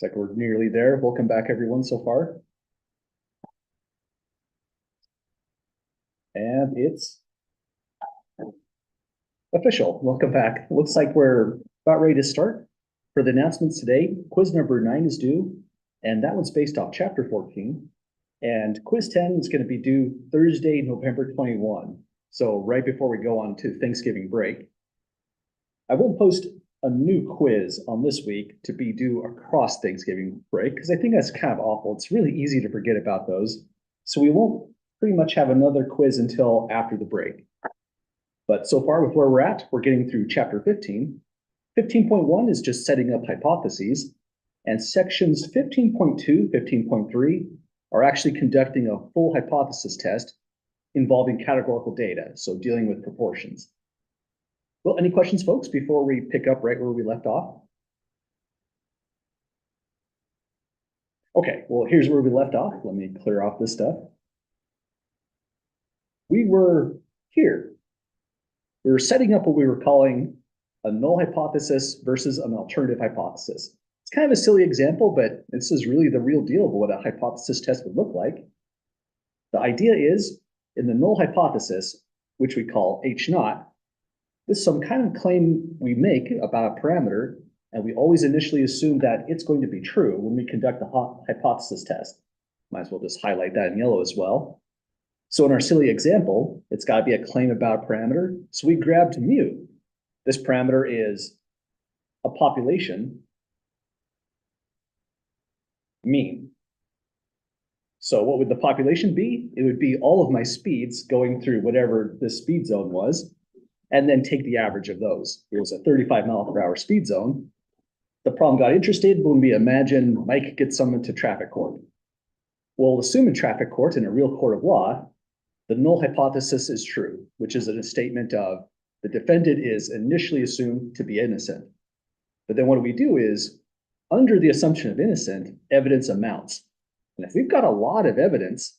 Looks like we're nearly there. Welcome back, everyone, so far. And it's official. Welcome back. Looks like we're about ready to start. For the announcements today, quiz number 9 is due, and that one's based off chapter 14. And quiz 10 is going to be due Thursday, November 21. So right before we go on to Thanksgiving break. I won't post a new quiz on this week to be due across Thanksgiving break, because I think that's kind of awful. It's really easy to forget about those. So we won't pretty much have another quiz until after the break. But so far with where we're at, we're getting through chapter 15. 15.1 is just setting up hypotheses, and sections 15.2, 15.3 are actually conducting a full hypothesis test involving categorical data, so dealing with proportions. Well, any questions, folks, before we pick up right where we left off? Okay, well, here's where we left off. Let me clear off this stuff. We were here. We were setting up what we were calling a null hypothesis versus an alternative hypothesis. It's kind of a silly example, but this is really the real deal of what a hypothesis test would look like. The idea is, in the null hypothesis, which we call H naught, this is some kind of claim we make about a parameter, and we always initially assume that it's going to be true when we conduct the hypothesis test. Might as well just highlight that in yellow as well. So in our silly example, it's got to be a claim about a parameter. So we grabbed mu. This parameter is a population mean. So what would the population be? It would be all of my speeds going through whatever this speed zone was, and then take the average of those. It was a 35 mile per hour speed zone. The problem got interested when we imagine Mike gets summoned to traffic court. Well, assume in traffic court, in a real court of law, the null hypothesis is true, which is a statement of the defendant is initially assumed to be innocent. But then what do we do is, under the assumption of innocent, evidence amounts. And if we've got a lot of evidence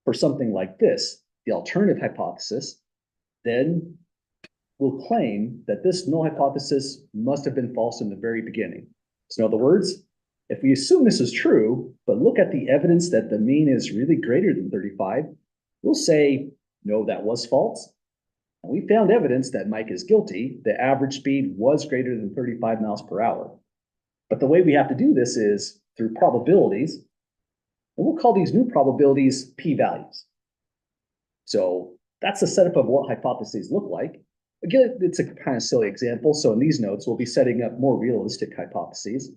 for something like this, the alternative hypothesis, then we'll claim that this null hypothesis must have been false in the very beginning. So in other words, if we assume this is true, but look at the evidence that the mean is really greater than 35, we'll say, no, that was false. And we found evidence that Mike is guilty. The average speed was greater than 35 miles per hour. But the way we have to do this is through probabilities, and we'll call these new probabilities p-values. So that's the setup of what hypotheses look like. Again, it's a kind of silly example. So in these notes, we'll be setting up more realistic hypotheses.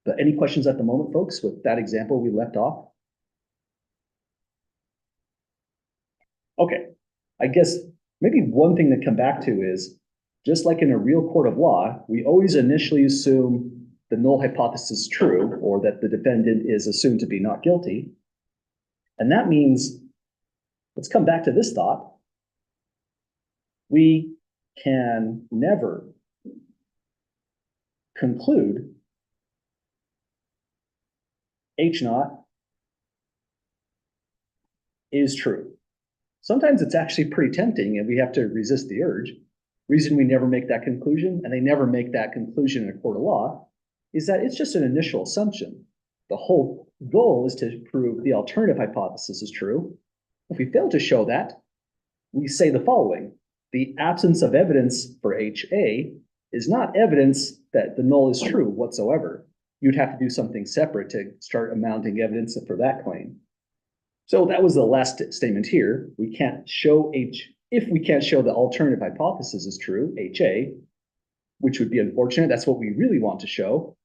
But any questions at the moment, folks, with that example we left off? Okay, I guess maybe one thing to come back to is, just like in a real court of law, we always initially assume the null hypothesis is true, or that the defendant is assumed to be not guilty. And that means, let's come back to this thought. We can never conclude H naught is true. Sometimes it's actually pretty tempting and we have to resist the urge. Reason we never make that conclusion, and they never make that conclusion in a court of law, is that it's just an initial assumption. The whole goal is to prove the alternative hypothesis is true. If we fail to show that, we say the following: the absence of evidence for HA is not evidence that the null is true whatsoever. You'd have to do something separate to start amounting evidence for that claim. So that was the last statement here. We can't show if we can't show the alternative hypothesis is true, HA, which would be unfortunate. That's what we really want to show.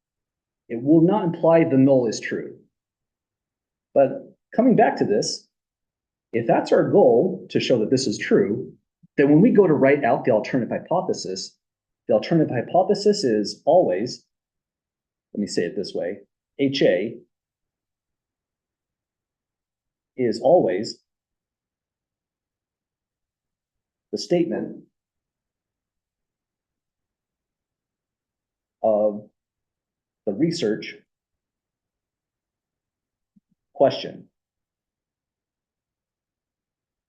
It will not imply the null is true. But coming back to this, if that's our goal, to show that this is true, then when we go to write out the alternative hypothesis is always, let me say it this way, HA is always the statement of the research question.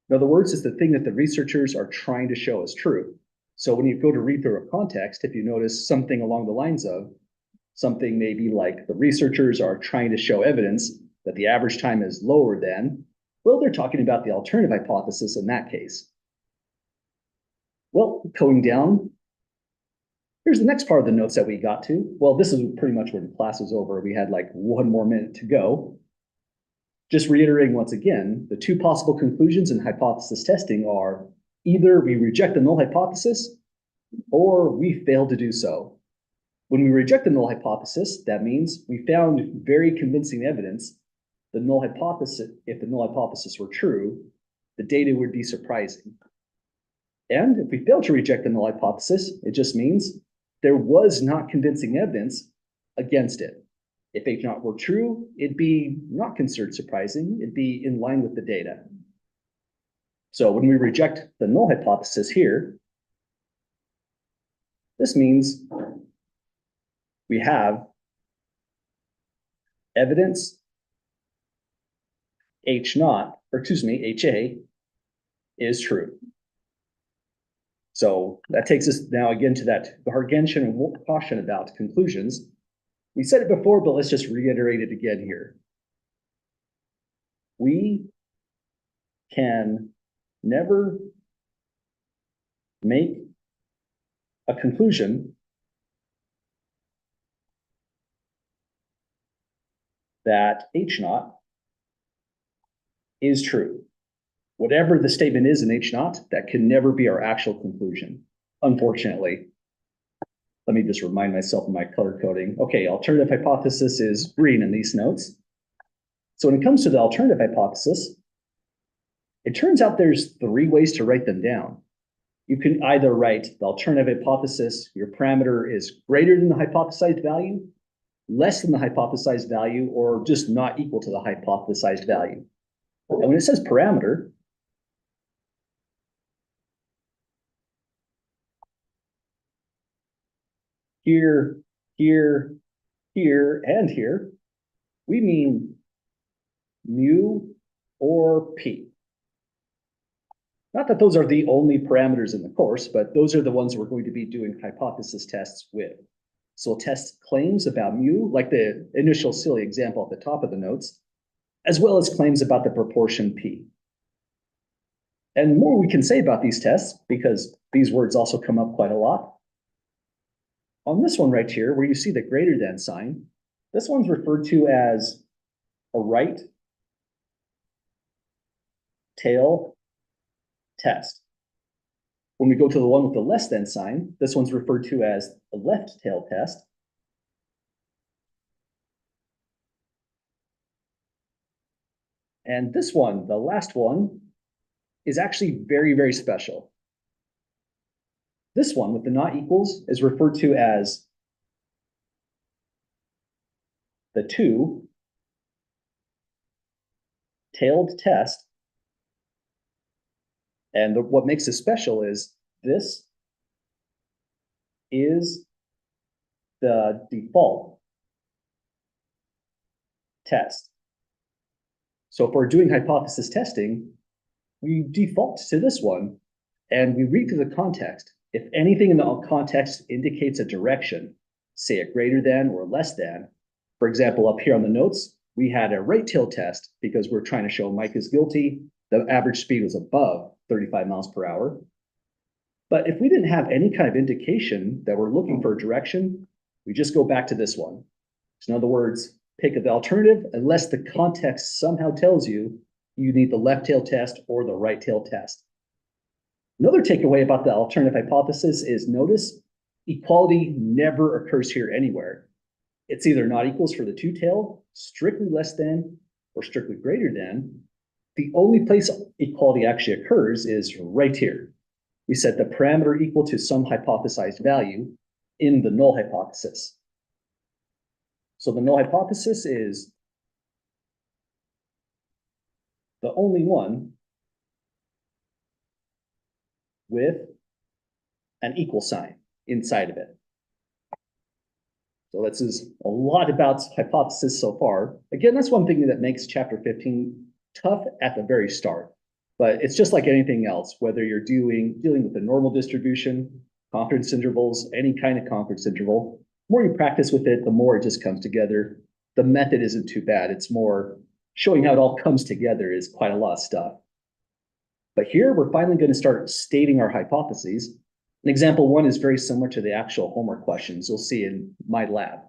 In other words, it's the thing that the researchers are trying to show is true. So when you go to read through a context, if you notice something along the lines of, Something maybe like the researchers are trying to show evidence that the average time is lower than, well, they're talking about the alternative hypothesis in that case. Well, going down, here's the next part of the notes that we got to. Well, this is pretty much where the class was over. We had like 1 more minute to go. Just reiterating once again, the 2 possible conclusions in hypothesis testing are either we reject the null hypothesis or we fail to do so. When we reject the null hypothesis, that means we found very convincing evidence. The null hypothesis, if the null hypothesis were true, the data would be surprising. And if we fail to reject the null hypothesis, it just means there was not convincing evidence against it. If H naught were true, it'd be not considered surprising. It'd be in line with the data. So when we reject the null hypothesis here, this means we have evidence H naught, or excuse me, HA is true. So that takes us now again to that Gargantian caution about conclusions. We said it before, but let's just reiterate it again here. We can never make a conclusion that H naught is true. Whatever the statement is in H naught, that can never be our actual conclusion, unfortunately. Let me just remind myself of my color coding. Okay, alternative hypothesis is green in these notes. So when it comes to the alternative hypothesis, it turns out there's 3 ways to write them down. You can either write the alternative hypothesis, your parameter is greater than the hypothesized value, less than the hypothesized value, or just not equal to the hypothesized value. And when it says parameter, here, here, here, and here, we mean mu or p. Not that those are the only parameters in the course, but those are the ones we're going to be doing hypothesis tests with. So we'll test claims about mu, like the initial silly example at the top of the notes, as well as claims about the proportion p. And more we can say about these tests, because these words also come up quite a lot. On this one right here, where you see the greater than sign, this one's referred to as a right tail test. When we go to the one with the less than sign, this one's referred to as a left tail test. And this one, the last one, is actually very, very special. This one with the not equals is referred to as the 2-tailed test. And what makes it special is this is the default test. So if we're doing hypothesis testing, we default to this one and we read through the context. If anything in the context indicates a direction, say a greater than or less than, for example, up here on the notes, we had a right tail test because we're trying to show Mike is guilty. The average speed was above 35 miles per hour. But if we didn't have any kind of indication that we're looking for a direction, we just go back to this one. So in other words, pick the alternative unless the context somehow tells you you need the left tail test or the right tail test. Another takeaway about the alternative hypothesis is notice equality never occurs here anywhere. It's either not equals for the 2-tailed, strictly less than, or strictly greater than. The only place equality actually occurs is right here. We set the parameter equal to some hypothesized value in the null hypothesis. So the null hypothesis is the only one with an equal sign inside of it. So this is a lot about hypothesis so far. Again, that's one thing that makes chapter 15 tough at the very start, but it's just like anything else, whether you're dealing with the normal distribution, confidence intervals, any kind of confidence interval, more you practice with it, the more it just comes together. The method isn't too bad. It's more showing how it all comes together is quite a lot of stuff. But here we're finally going to start stating our hypotheses. And example one is very similar to the actual homework questions you'll see in my lab.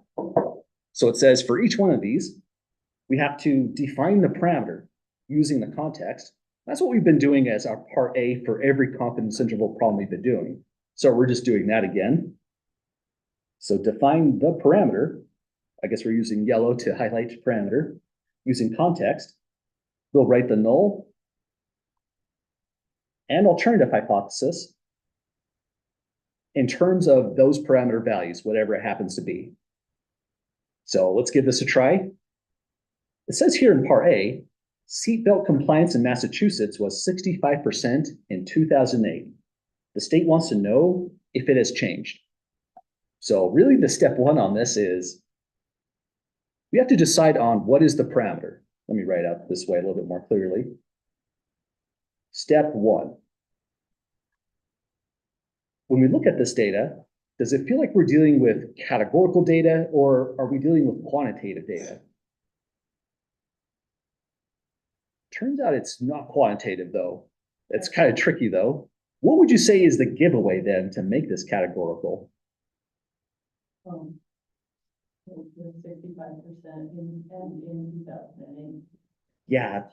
So it says for each one of these, we have to define the parameter using the context. That's what we've been doing as our part A for every confidence interval problem we've been doing. So we're just doing that again. So define the parameter. I guess we're using yellow to highlight parameter. Using context, we'll write the null and alternative hypothesis in terms of those parameter values, whatever it happens to be. So let's give this a try. It says here in part A, seatbelt compliance in Massachusetts was 65% in 2008. The state wants to know if it has changed. So really the step one on this is we have to decide on what is the parameter. Let me write out this way a little bit more clearly. Step one. When we look at this data, does it feel like we're dealing with categorical data or are we dealing with quantitative data? Turns out it's not quantitative though. It's kind of tricky though. What would you say is the giveaway then to make this categorical? 65% in 2008. Yeah,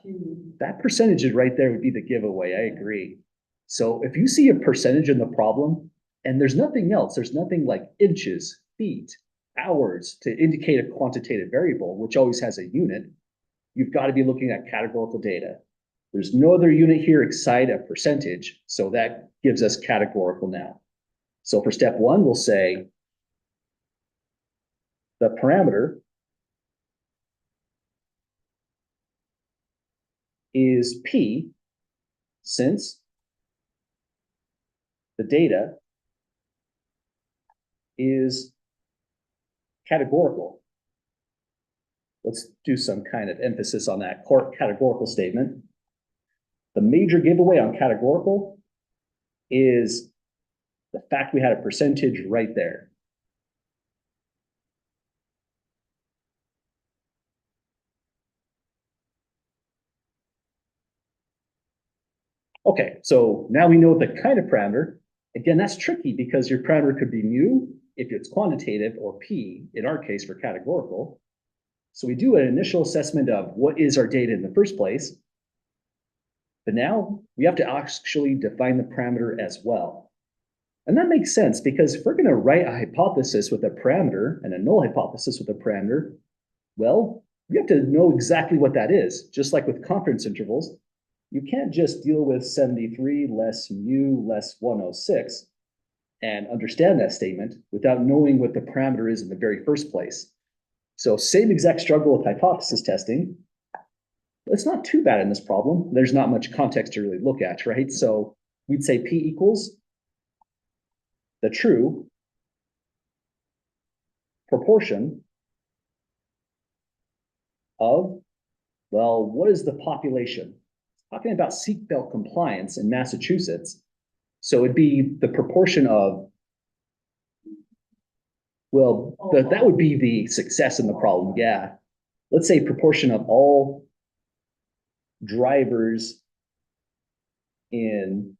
that percentage is right there would be the giveaway. I agree. So if you see a percentage in the problem and there's nothing else, there's nothing like inches, feet, hours to indicate a quantitative variable, which always has a unit, you've got to be looking at categorical data. There's no other unit here except a percentage, so that gives us categorical now. So for step one, we'll say the parameter is P since the data is categorical. Let's do some kind of emphasis on that categorical statement. The major giveaway on categorical is the fact we had a percentage right there. Okay, so now we know the kind of parameter. Again, that's tricky because your parameter could be mu if it's quantitative or P, in our case for categorical. So we do an initial assessment of what is our data in the first place. But now we have to actually define the parameter as well. And that makes sense because if we're going to write a hypothesis with a parameter and a null hypothesis with a parameter, well, we have to know exactly what that is. Just like with confidence intervals, you can't just deal with 73 less mu less 106 and understand that statement without knowing what the parameter is in the very first place. So same exact struggle with hypothesis testing. It's not too bad in this problem. There's not much context to really look at, right? So we'd say P equals the true proportion of, well, what is the population? Talking about seatbelt compliance in Massachusetts. So it'd be the proportion of, well, that would be the success in the problem. Yeah. Let's say proportion of all drivers in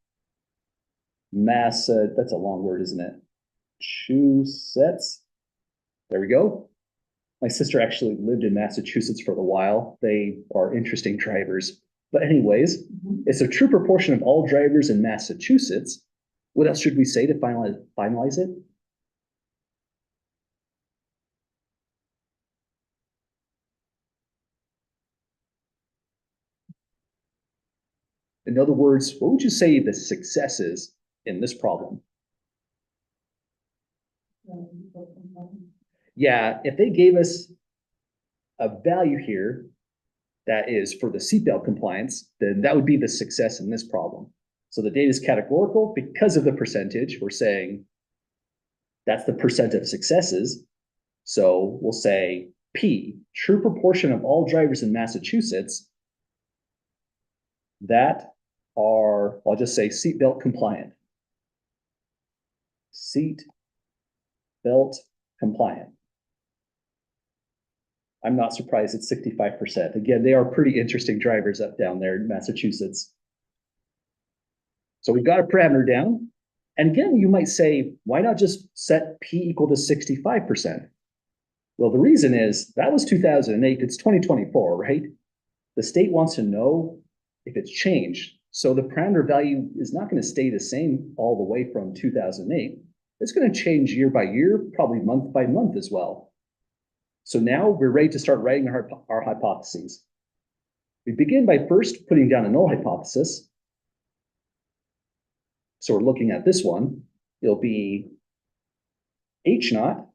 Massa, that's a long word, isn't it? Massachusetts. There we go. My sister actually lived in Massachusetts for a while. They are interesting drivers. But anyways, it's a true proportion of all drivers in Massachusetts. What else should we say to finalize it? In other words, what would you say the success is in this problem? Yeah, if they gave us a value here that is for the seatbelt compliance, then that would be the success in this problem. So the data is categorical because of the percentage. We're saying that's the percent of successes. So we'll say P, true proportion of all drivers in Massachusetts that are, I'll just say seatbelt compliant. Seat belt compliant. I'm not surprised it's 65%. Again, they are pretty interesting drivers up down there in Massachusetts. So we've got a parameter down. And again, you might say, why not just set P equal to 65%? Well, the reason is that was 2008, it's 2024, right? The state wants to know if it's changed. So the parameter value is not going to stay the same all the way from 2008. It's going to change year by year, probably month by month as well. So now we're ready to start writing our hypotheses. We begin by first putting down a null hypothesis. So we're looking at this one. It'll be H naught.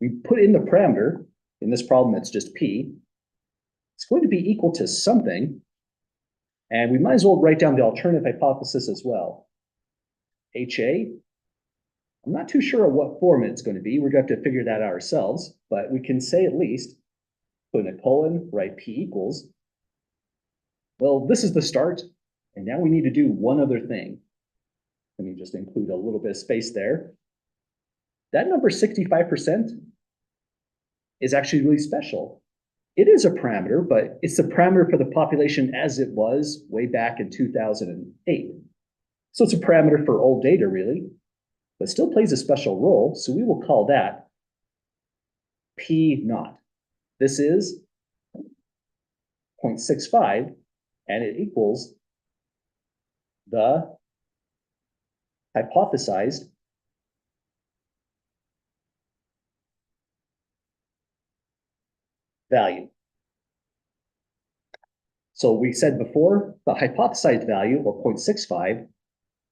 We put in the parameter. In this problem, it's just P. It's going to be equal to something. And we might as well write down the alternative hypothesis as well. HA, I'm not too sure what form it's going to be. We're going to have to figure that out ourselves. But we can say at least, put in a colon, write P equals. Well, this is the start. And now we need to do one other thing. Let me just include a little bit of space there. That number 65% is actually really special. It is a parameter, but it's the parameter for the population as it was way back in 2008. So it's a parameter for old data, really, but still plays a special role. So we will call that P naught. This is 0.65, and it equals the hypothesized value. So we said before, the hypothesized value, or 0.65,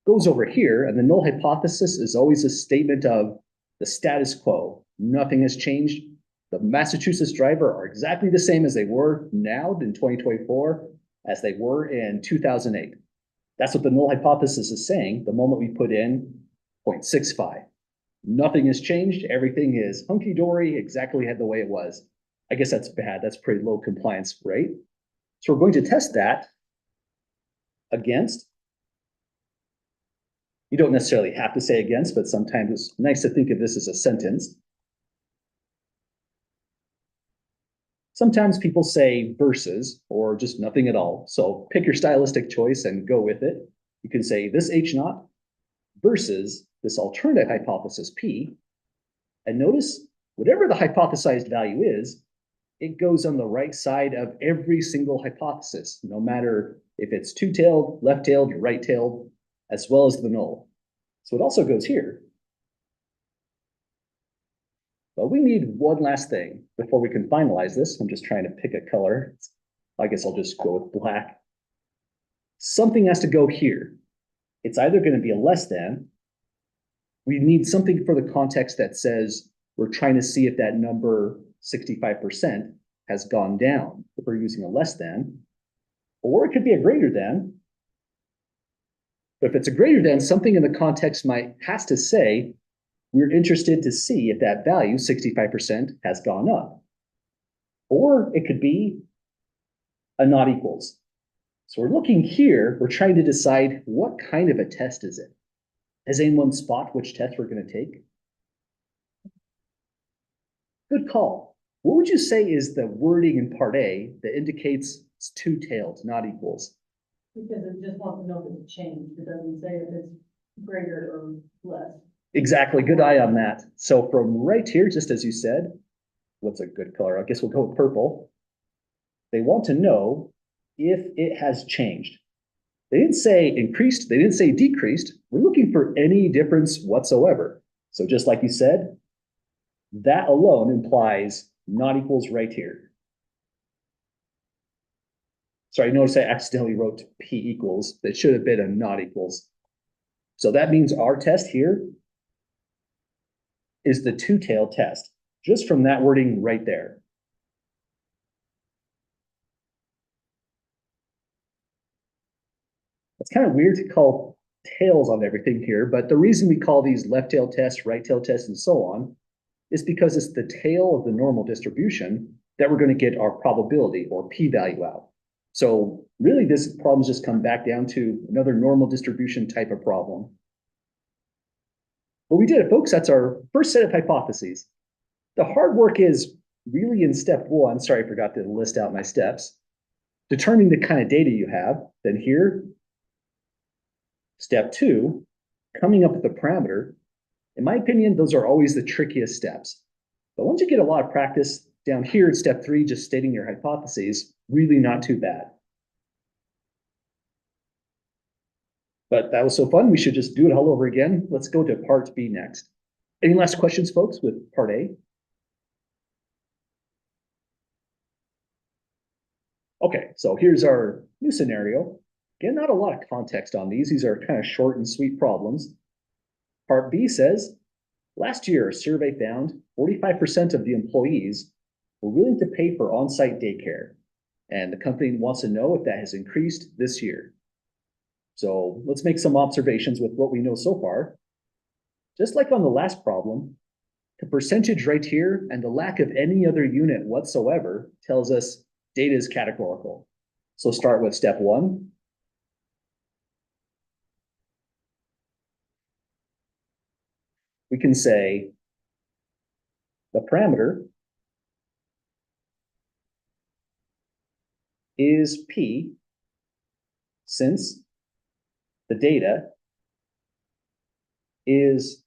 goes over here, and the null hypothesis is always a statement of the status quo. Nothing has changed. The Massachusetts driver are exactly the same as they were now in 2024 as they were in 2008. That's what the null hypothesis is saying the moment we put in 0.65. Nothing has changed. Everything is hunky-dory, exactly the way it was. I guess that's bad. That's pretty low compliance rate. So we're going to test that against. You don't necessarily have to say against, but sometimes it's nice to think of this as a sentence. Sometimes people say versus or just nothing at all. So pick your stylistic choice and go with it. You can say this H naught versus this alternative hypothesis P. And notice whatever the hypothesized value is, it goes on the right side of every single hypothesis, no matter if it's two-tailed, left-tailed, right-tailed, as well as the null. So it also goes here. But we need one last thing before we can finalize this. I'm just trying to pick a color. I guess I'll just go with black. Something has to go here. It's either going to be a less than. We need something for the context that says we're trying to see if that number 65% has gone down if we're using a less than, or it could be a greater than. But if it's a greater than, something in the context has to say we're interested to see if that value 65% has gone up. Or it could be a not equals. So we're looking here, we're trying to decide what kind of a test is it. Has anyone spot which test we're going to take? Good call. What would you say is the wording in part A that indicates it's two-tailed, not equals? Because it just wants to know if it's changed. It doesn't say if it's greater or less. Exactly. Good eye on that. So from right here, just as you said, what's a good color? I guess we'll go with purple. They want to know if it has changed. They didn't say increased. They didn't say decreased. We're looking for any difference whatsoever. So just like you said, that alone implies not equals right here. Sorry, notice I accidentally wrote P equals. That should have been a not equals. So that means our test here is the two-tailed test, just from that wording right there. It's kind of weird to call tails on everything here, but the reason we call these left tail tests, right tail tests, and so on is because it's the tail of the normal distribution that we're going to get our probability or p-value out. So really this problem's just come back down to another normal distribution type of problem. But we did it, folks. That's our first set of hypotheses. The hard work is really in step one. Sorry, I forgot to list out my steps. Determining the kind of data you have. Then here, step two, coming up with a parameter. In my opinion, those are always the trickiest steps. But once you get a lot of practice down here at step three, just stating your hypotheses, really not too bad. But that was so fun, we should just do it all over again. Let's go to part B next. Any last questions, folks, with part A? Okay, so here's our new scenario. Again, not a lot of context on these. These are kind of short and sweet problems. Part B says, last year, a survey found 45% of the employees were willing to pay for on-site daycare, and the company wants to know if that has increased this year. So let's make some observations with what we know so far. Just like on the last problem, the percentage right here and the lack of any other unit whatsoever tells us data is categorical. So start with step one. We can say the parameter is P since the data is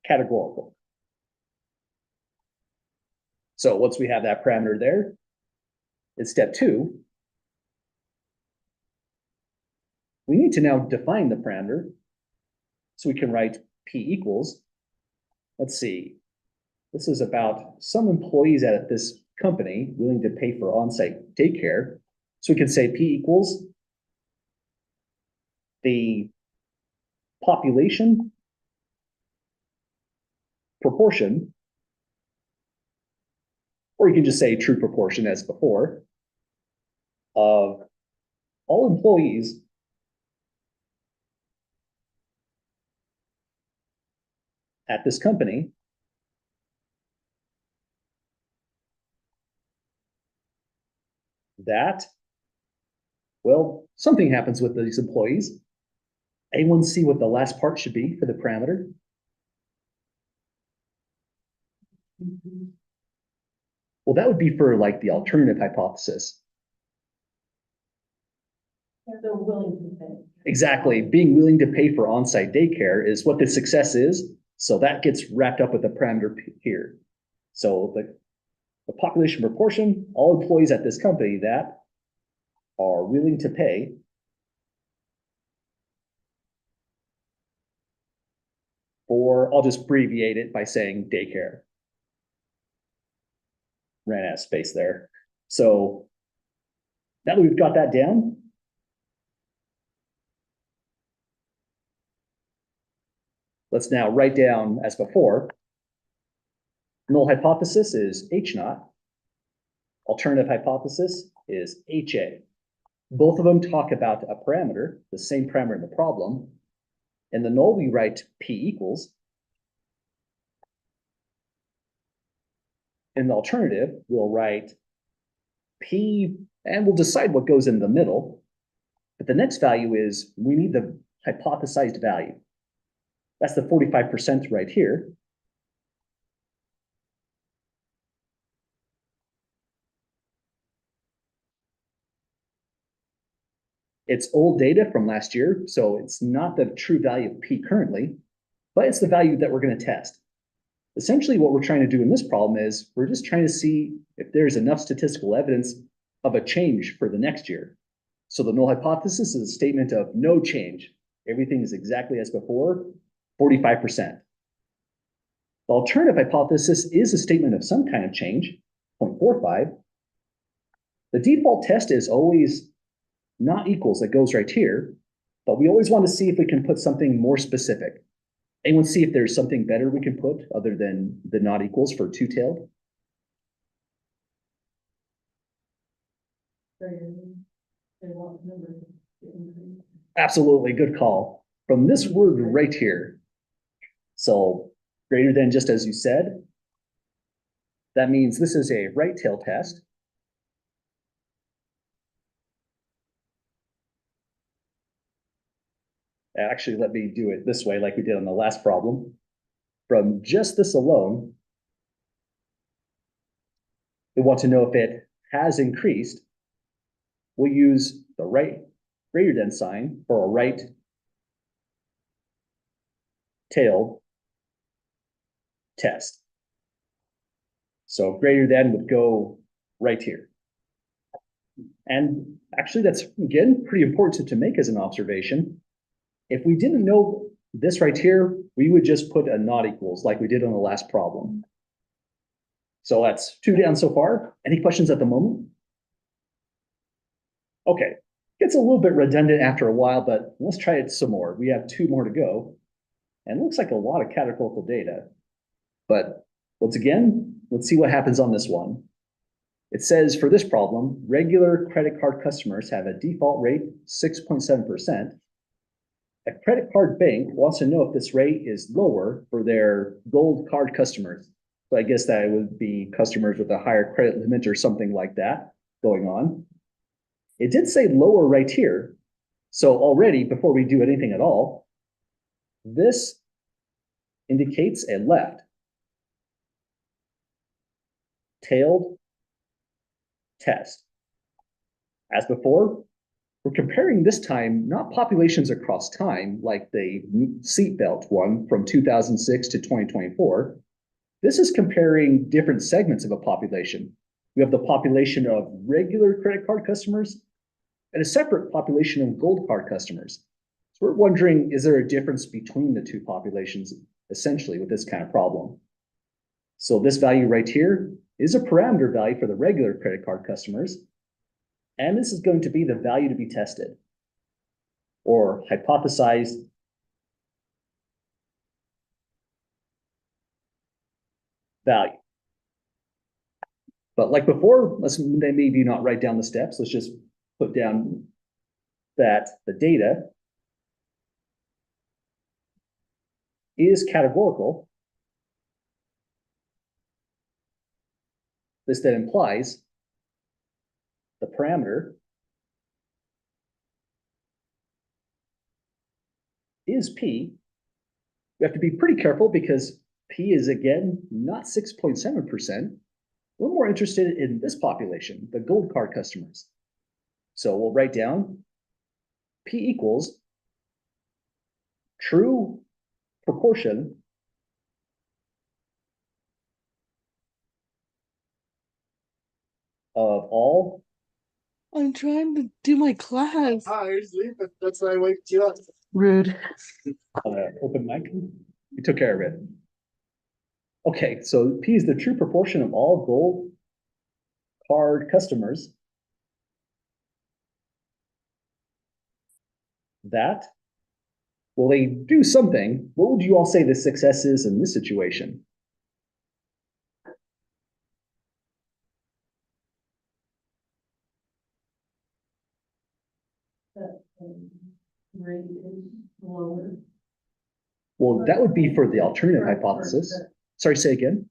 categorical. So once we have that parameter there, in step two, we need to now define the parameter. So we can write P equals, let's see, this is about some employees at this company willing to pay for on-site daycare. So we can say P equals the population proportion, or you can just say true proportion as before, of all employees at this company that, well, something happens with these employees. Anyone see what the last part should be for the parameter? Well, that would be for like the alternative hypothesis. They're willing to pay. Exactly. Being willing to pay for on-site daycare is what the success is. So that gets wrapped up with the parameter here. So the population proportion, all employees at this company that are willing to pay for, I'll just abbreviate it by saying daycare. Ran out of space there. So now that we've got that down, let's now write down as before, null hypothesis is H naught. Alternative hypothesis is HA. Both of them talk about a parameter, the same parameter in the problem. In the null, we write P equals. In the alternative, we'll write P, and we'll decide what goes in the middle. But the next value is, we need the hypothesized value. That's the 45% right here. It's old data from last year, so it's not the true value of P currently, but it's the value that we're going to test. Essentially, what we're trying to do in this problem is we're just trying to see if there's enough statistical evidence of a change for the next year. So the null hypothesis is a statement of no change. Everything is exactly as before, 45%. The alternative hypothesis is a statement of some kind of change, 0.45. The default test is always not equals that goes right here, but we always want to see if we can put something more specific. Anyone see if there's something better we can put other than the not equals for two-tailed? Absolutely, good call. From this word right here, so greater than just as you said, that means this is a right tail test. Actually, let me do it this way, like we did on the last problem. From just this alone, we want to know if it has increased. We'll use the right greater than sign for a right-tailed test. So greater than would go right here. And actually, that's, again, pretty important to make as an observation. If we didn't know this right here, we would just put a not equals like we did on the last problem. So that's 2 down so far. Any questions at the moment? Okay, gets a little bit redundant after a while, but let's try it some more. We have 2 more to go. And it looks like a lot of categorical data. But once again, let's see what happens on this one. It says for this problem, regular credit card customers have a default rate 6.7%. A credit card bank wants to know if this rate is lower for their gold card customers. So I guess that would be customers with a higher credit limit or something like that going on. It did say lower right here. So already, before we do anything at all, this indicates a left-tailed test. As before, we're comparing this time, not populations across time, like the seatbelt one from 2006 to 2024. This is comparing different segments of a population. We have the population of regular credit card customers and a separate population of gold card customers. So we're wondering, is there a difference between the 2 populations, essentially, with this kind of problem? So this value right here is a parameter value for the regular credit card customers. And this is going to be the value to be tested, or hypothesized value. But like before, let's maybe not write down the steps. Let's just put down that the data is categorical. This then implies the parameter is P. We have to be pretty careful because P is, again, not 6.7%. We're more interested in this population, the gold card customers. So we'll write down P equals true proportion of all. I'm trying to do my class. Hi, sleep. That's why I waked you up. Rude. Open mic. We took care of it. Okay, so P is the true proportion of all gold card customers that, well, they do something. What would you all say the success is in this situation? That rate is lower. Well, that would be for the alternative hypothesis. Sorry, say again.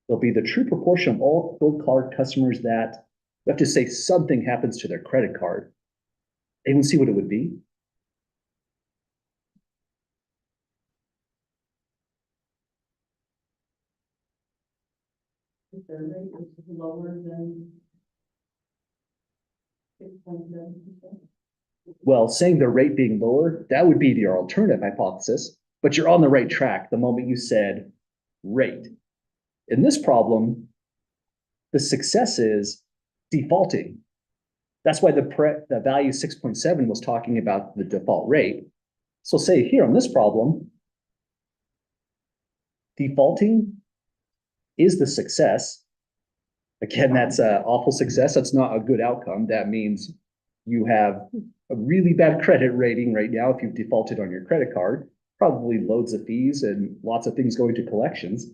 It'll be the true proportion of all gold card customers that we have to say something happens to their credit card. Anyone see what it would be? If their rate is lower than 6.7%. Well, saying the rate being lower, that would be your alternative hypothesis, but you're on the right track the moment you said rate. In this problem, the success is defaulting. That's why the value 6.7 was talking about the default rate. So say here on this problem, defaulting is the success. Again, that's an awful success. That's not a good outcome. That means you have a really bad credit rating right now if you've defaulted on your credit card, probably loads of fees and lots of things going to collections.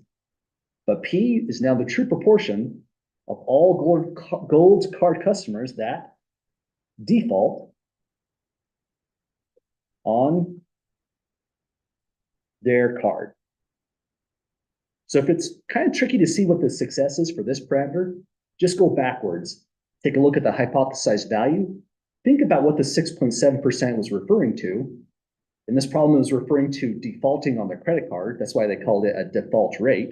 But P is now the true proportion of all gold card customers that default on their card. So if it's kind of tricky to see what the success is for this parameter, just go backwards. Take a look at the hypothesized value think about what the 6.7% was referring to. And this problem is referring to defaulting on the credit card. That's why they called it a default rate.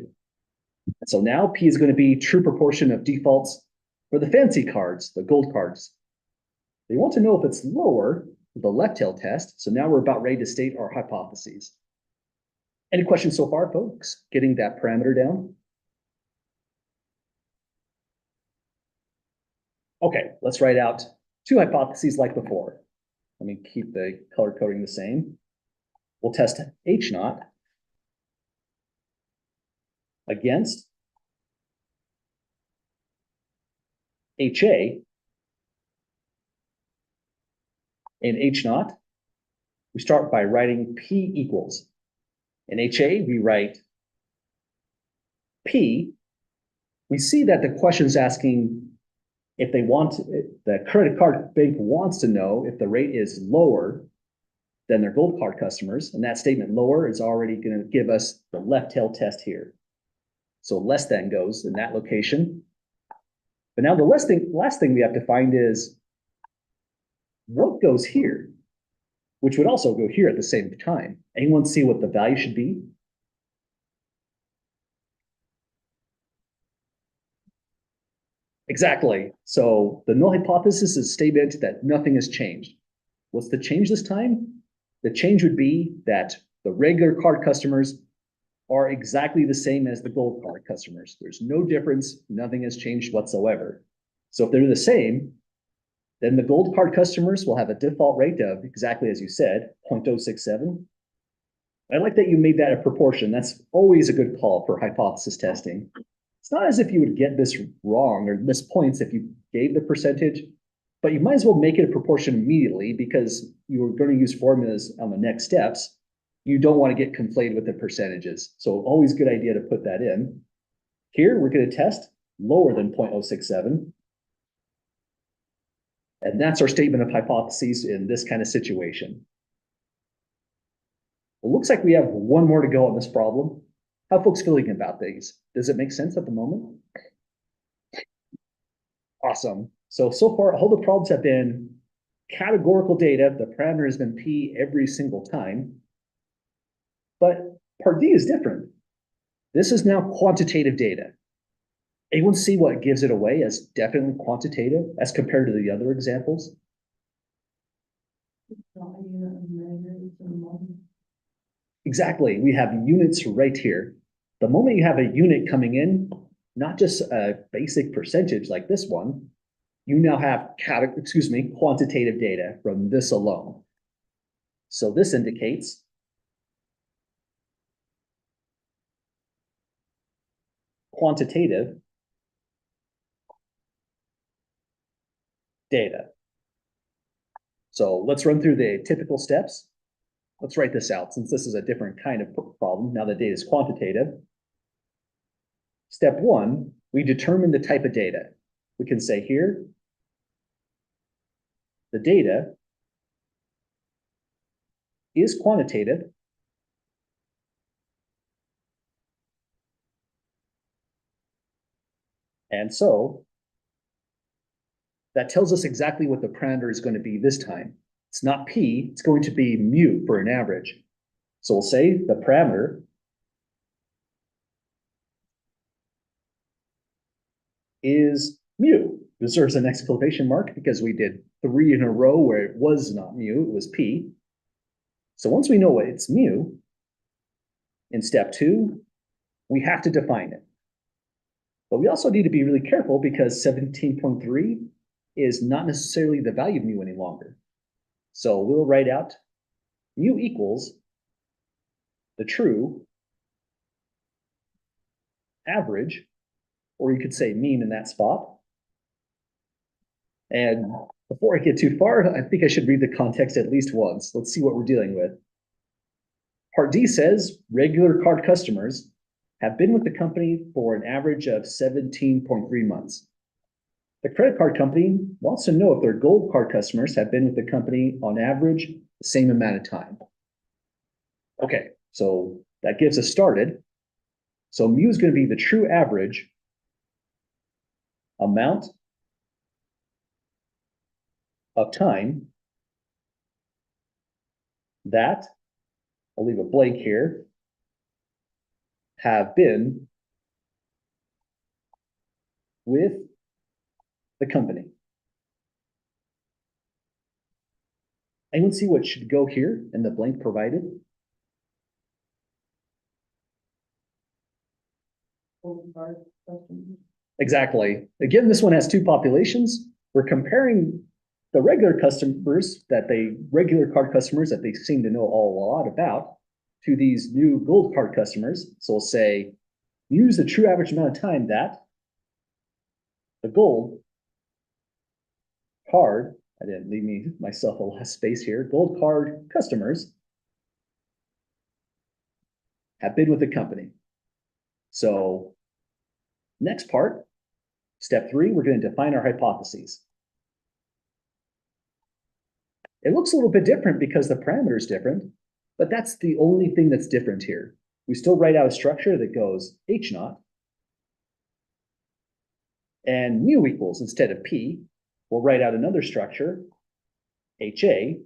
So now P is going to be true proportion of defaults for the fancy cards, the gold cards. They want to know if it's lower, the left tail test. So now we're about ready to state our hypotheses. Any questions so far, folks? Getting that parameter down? Okay, let's write out two hypotheses like before. Let me keep the color coding the same. We'll test H naught against HA. In H naught, we start by writing P equals. In HA, we write P. We see that the question is asking if they want, the credit card bank wants to know if the rate is lower than their gold card customers. And that statement lower is already going to give us the left tail test here. So less than goes in that location. But now the last thing we have to find is what goes here, which would also go here at the same time. Anyone see what the value should be? Exactly. So the null hypothesis is a statement that nothing has changed. What's the change this time? The change would be that the regular card customers are exactly the same as the gold card customers. There's no difference. Nothing has changed whatsoever. So if they're the same, then the gold card customers will have a default rate of exactly as you said, 0.067. I like that you made that a proportion. That's always a good call for hypothesis testing. It's not as if you would get this wrong or miss points if you gave the percentage, but you might as well make it a proportion immediately because you're going to use formulas on the next steps. You don't want to get conflated with the percentages. So always a good idea to put that in. Here, we're going to test lower than 0.067. And that's our statement of hypotheses in this kind of situation. It looks like we have one more to go on this problem. How are folks feeling about these? Does it make sense at the moment? Awesome. So far, all the problems have been categorical data. The parameter has been P every single time. But part D is different. This is now quantitative data. Anyone see what gives it away as definitely quantitative as compared to the other examples? Exactly. We have units right here. The moment you have a unit coming in, not just a basic percentage like this one, you now have quantitative data from this alone. So this indicates quantitative data. So let's run through the typical steps. Let's write this out since this is a different kind of problem. Now the data is quantitative. Step one, we determine the type of data. We can say here, the data is quantitative. And so that tells us exactly what the parameter is going to be this time. It's not P, it's going to be mu for an average. So we'll say the parameter is mu. Deserves an exclamation mark because we did 3 in a row where it was not mu, it was P. So once we know what it's mu, in step 2, we have to define it. But we also need to be really careful because 17.3 is not necessarily the value of mu any longer. So we'll write out mu equals the true average, or you could say mean in that spot. And before I get too far, I think I should read the context at least once. Let's see what we're dealing with. Part D says regular card customers have been with the company for an average of 17.3 months. The credit card company wants to know if their gold card customers have been with the company on average the same amount of time. Okay, so that gets us started. So mu is going to be the true average amount of time that, I'll leave a blank here, have been with the company. Anyone see what should go here in the blank provided? Old card customers. Exactly. Again, this one has two populations. We're comparing the regular customers regular card customers that they seem to know all a lot about to these new gold card customers. So we'll say, use the true average amount of time that the gold card, I didn't leave myself a last space here, gold card customers have been with the company. So next part, step 3, we're going to define our hypotheses. It looks a little bit different because the parameter is different, but that's the only thing that's different here. We still write out a structure that goes H naught and mu equals, instead of P, we'll write out another structure, HA,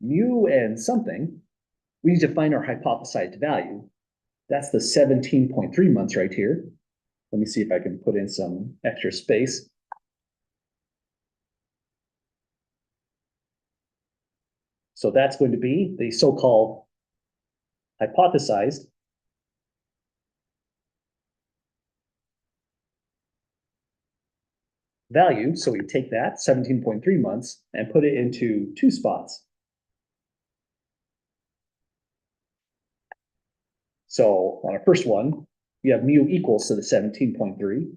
mu and something. We need to find our hypothesized value. That's the 17.3 months right here. Let me see if I can put in some extra space. So that's going to be the so-called hypothesized value. So we take that 17.3 months and put it into 2 spots. So on our first one, we have mu equals to the 17.3.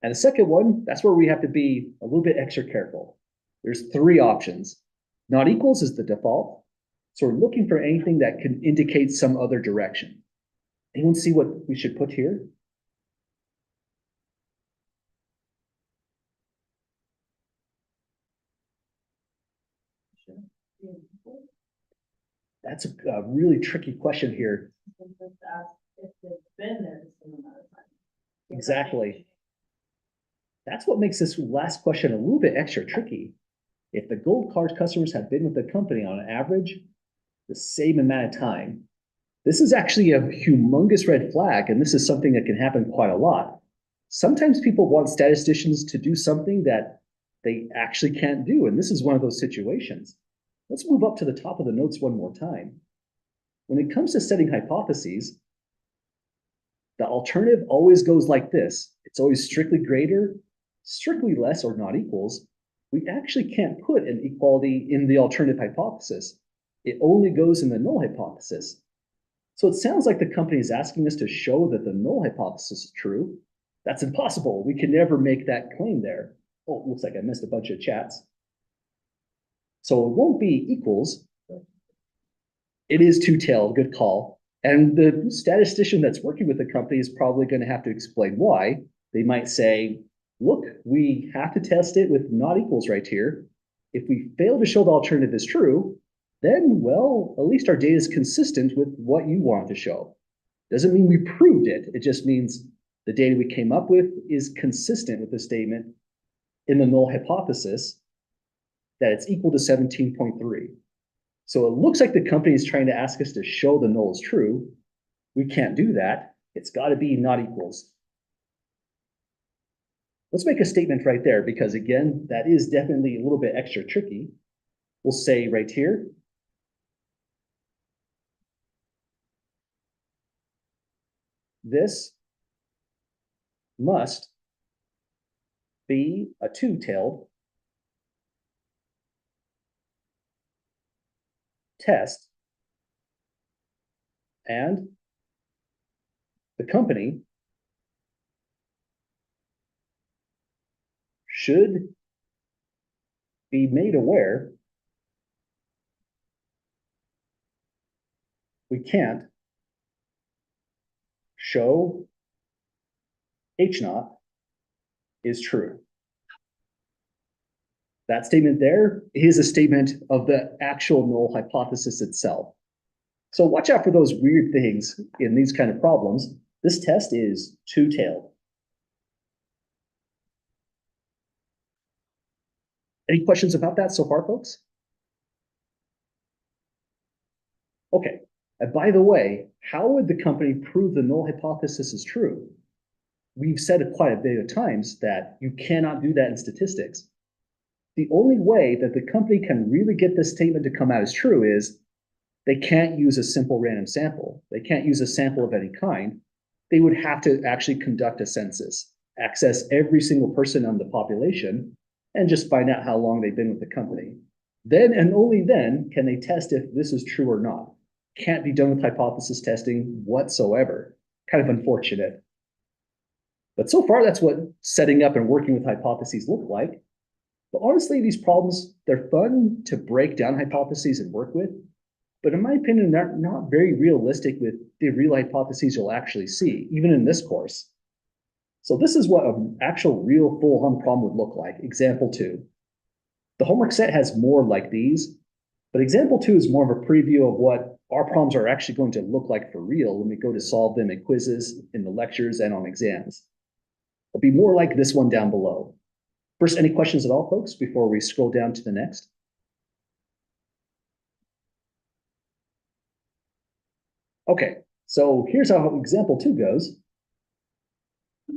And the second one, that's where we have to be a little bit extra careful. There's 3 options. Not equals is the default. So we're looking for anything that can indicate some other direction. Anyone see what we should put here? That's a really tricky question here. Just ask if they've been there the same amount of time. Exactly. That's what makes this last question a little bit extra tricky. If the gold card customers have been with the company on average the same amount of time, this is actually a humongous red flag, and this is something that can happen quite a lot. Sometimes people want statisticians to do something that they actually can't do, and this is one of those situations. Let's move up to the top of the notes one more time. When it comes to setting hypotheses, the alternative always goes like this. It's always strictly greater, strictly less, or not equals. We actually can't put an equality in the alternative hypothesis. It only goes in the null hypothesis. So it sounds like the company is asking us to show that the null hypothesis is true. That's impossible. We can never make that claim there. Oh, it looks like I missed a bunch of chats. So it won't be equals. It is two-tailed, good call. And the statistician that's working with the company is probably going to have to explain why. They might say, look, we have to test it with not equals right here. If we fail to show the alternative is true, then, well, at least our data is consistent with what you want to show. Doesn't mean we proved it. It just means the data we came up with is consistent with the statement in the null hypothesis that it's equal to 17.3. So it looks like the company is trying to ask us to show the null is true. We can't do that. It's got to be not equals. Let's make a statement right there, because again, that is definitely a little bit extra tricky. We'll say right here, this must be a two-tailed test, and the company should be made aware we can't show H naught is true. That statement there is a statement of the actual null hypothesis itself. So watch out for those weird things in these kind of problems. This test is two-tailed. Any questions about that so far, folks? Okay, and by the way, how would the company prove the null hypothesis is true? We've said it quite a bit of times that you cannot do that in statistics. The only way that the company can really get this statement to come out as true is they can't use a simple random sample. They can't use a sample of any kind. They would have to actually conduct a census, access every single person on the population, and just find out how long they've been with the company. Then and only then can they test if this is true or not. Can't be done with hypothesis testing whatsoever. Kind of unfortunate. But so far, that's what setting up and working with hypotheses look like. But honestly, these problems, they're fun to break down hypotheses and work with. But in my opinion, they're not very realistic with the real hypotheses you'll actually see, even in this course. So this is what an actual real full-on problem would look like. Example 2. The homework set has more like these, but example 2 is more of a preview of what our problems are actually going to look like for real when we go to solve them in quizzes, in the lectures, and on exams. It'll be more like this one down below. First, any questions at all, folks, before we scroll down to the next? Okay, so here's how example 2 goes.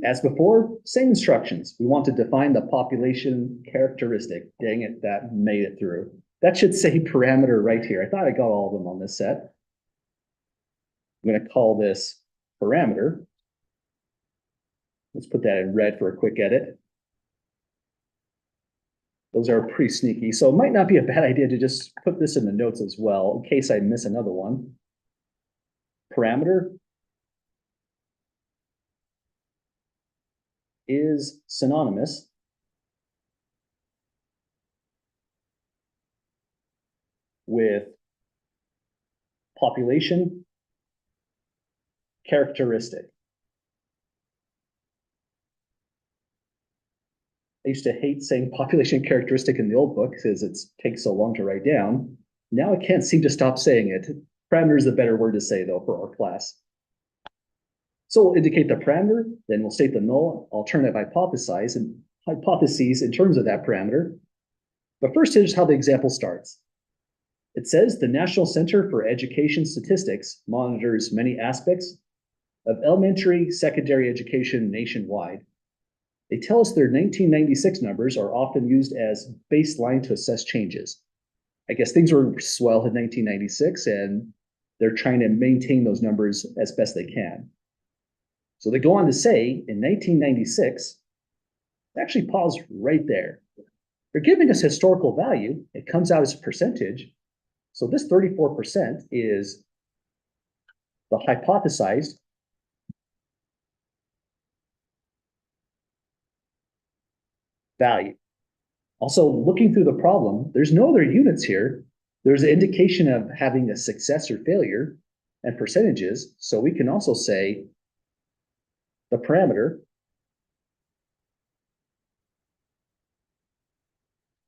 As before, same instructions. We want to define the population characteristic. Dang it, that made it through. That should say parameter right here. I thought I got all of them on this set. I'm going to call this parameter. Let's put that in red for a quick edit. Those are pretty sneaky, so it might not be a bad idea to just put this in the notes as well, in case I miss another one. Parameter is synonymous with population characteristic. I used to hate saying population characteristic in the old book because it takes so long to write down. Now I can't seem to stop saying it. Parameter is a better word to say, though, for our class. So we'll indicate the parameter, then we'll state the null alternative hypotheses in terms of that parameter. But first, here's how the example starts. It says the National Center for Education Statistics monitors many aspects of elementary, secondary education nationwide. They tell us their 1996 numbers are often used as baseline to assess changes. I guess things were swell in 1996, and they're trying to maintain those numbers as best they can. So they go on to say, in 1996, actually pause right there. They're giving us historical value. It comes out as a percentage. So this 34% is the hypothesized value. Also, looking through the problem, there's no other units here. There's an indication of having a success or failure and percentages. So we can also say the parameter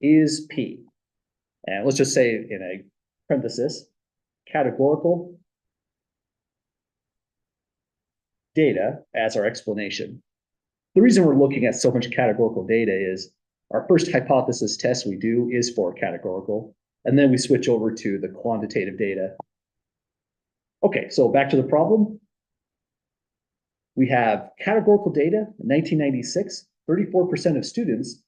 is P. And let's just say in a parenthesis, categorical data as our explanation. The reason we're looking at so much categorical data is our first hypothesis test we do is for categorical, and then we switch over to the quantitative data. Okay, so back to the problem. We have categorical data. In 1996, 34% of students